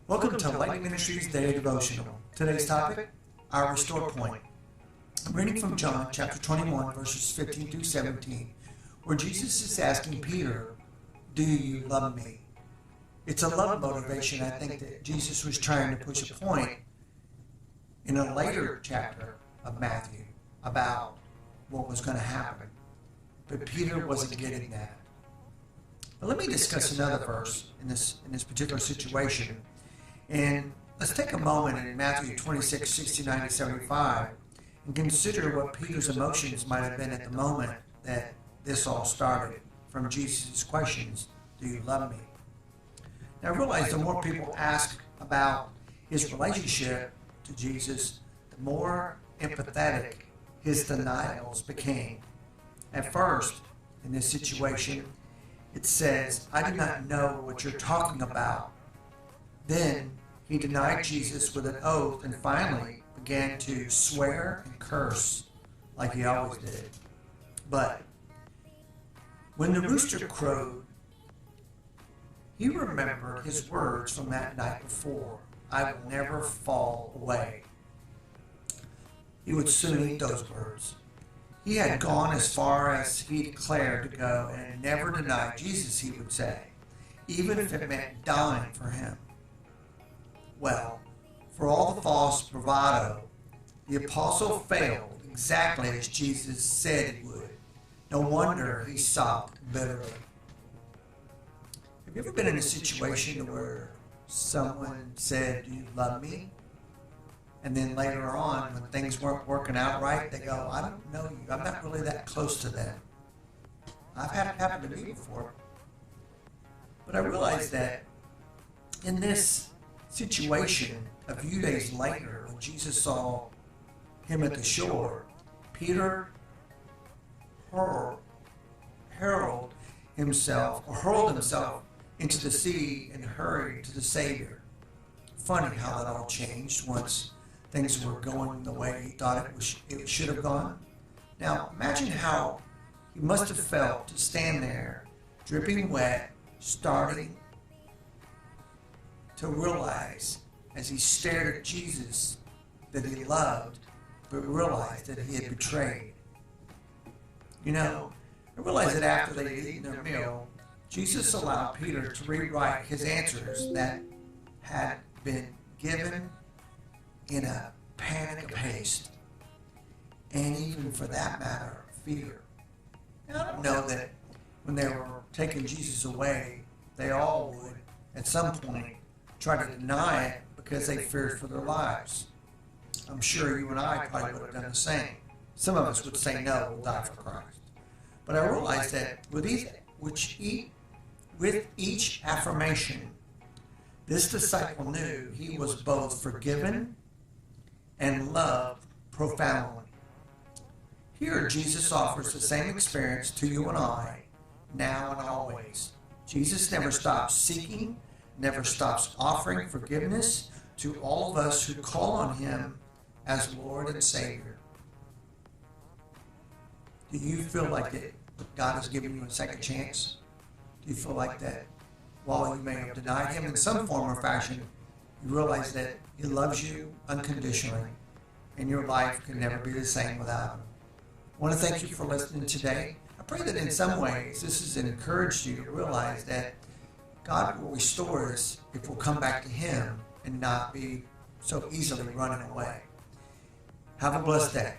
Welcome to Lightning Ministries Daily Devotional. Today's topic, our restore point. I'm reading from John chapter 21, verses 15 through 17, where Jesus is asking Peter, "Do you love me?" It's a love motivation, I think, that Jesus was trying to push a point in a later chapter of Matthew about what was going to happen. But Peter wasn't getting that. But let me discuss another verse in this particular situation. And let's take a moment in Matthew 26, 69 to 75 and consider what Peter's emotions might have been at the moment that this all started from Jesus' questions, "Do you love me?" Now realize the more people ask about his relationship to Jesus, the more empathetic his denials became. At first, in this situation, it says, "I do not know what you're talking about." Then he denied Jesus with an oath and finally began to swear and curse like he always did. But when the rooster crowed, he remembered his words from that night before, "I will never fall away." He would soon eat those words. He had gone as far as he declared to go and never denied Jesus, he would say, even if it meant dying for him. Well, for all the false bravado, the apostle failed exactly as Jesus said he would. No wonder he sobbed bitterly. Have you ever been in a situation where someone said, "Do you love me?" And then later on, when things weren't working out right, they go, "I don't know you. I'm not really that close to them." I've had it happen to me before. But I realized that in this situation, a few days later, when Jesus saw him at the shore, Peter hurled himself into the sea and hurried to the Savior. Funny how that all changed once things were going the way he thought it should have gone. Now, imagine how he must have felt to stand there, dripping wet, starting to realize as he stared at Jesus that he loved, but realized that he had betrayed. You know, I realized that after they had eaten their meal, Jesus allowed Peter to rewrite his answers that had been given in a panic of haste, and even for that matter, fear. Now, I don't know that when they were taking Jesus away, they all would, at some point, try to deny it because they feared for their lives. I'm sure you and I probably would have done the same. Some of us would say, "No, we'll die for Christ." But I realized that with each affirmation, this disciple knew he was both forgiven and loved profoundly. Here, Jesus offers the same experience to you and I, now and always. Jesus never stops seeking, never stops offering forgiveness to all of us who call on him as Lord and Savior. Do you feel like that God has given you a second chance? Do you feel like that while you may have denied him in some form or fashion, you realize that he loves you unconditionally and your life can never be the same without him? I want to thank you for listening today. I pray that in some ways this has encouraged you to realize that God will restore us if we'll come back to him and not be so easily running away. Have a blessed day.